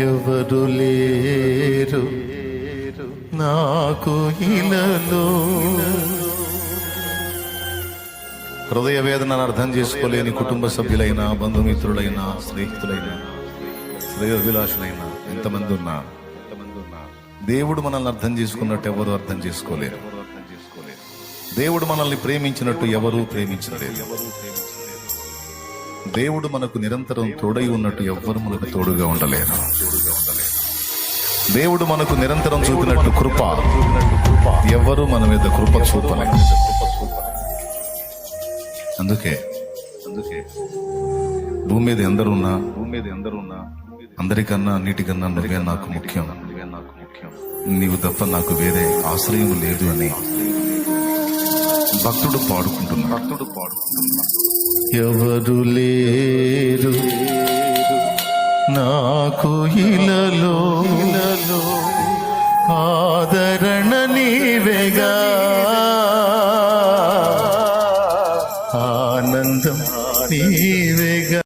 ఎవరు లేరు నాకు ఇలలో. హృదయ వేదనను అర్థం చేసుకోలేని కుటుంబ సభ్యులైనా, బంధుమిత్రులైనా, స్నేహితులైనా, శ్రేయోభిలాషులైనా ఎంతమంది ఉన్నా దేవుడు మనల్ని అర్థం చేసుకున్నట్టు ఎవరు అర్థం చేసుకోలేరు. దేవుడు మనల్ని ప్రేమించినట్టు ఎవరూ ప్రేమించలేరు. దేవుడు మనకు నిరంతరం తోడై ఉన్నట్టు ఎవ్వరు మనకు తోడుగా ఉండలేరు. దేవుడు మనకు నిరంతరం చూపినట్టు కృప ఎవరు మన మీద కృప చూపలేరు. అందుకే భూమి మీద ఎందరున్నా అందరికన్నా అన్నిటికన్నా నువ్వే నాకు ముఖ్యం, నీవు తప్ప నాకు వేరే ఆశ్రయం లేదు అని భక్తుడు పాడుకుంటున్నా. ఎవరు లేరు నాకు ఇలలో, ఆదరణ నీవేగా, ఆనందం నీవేగా.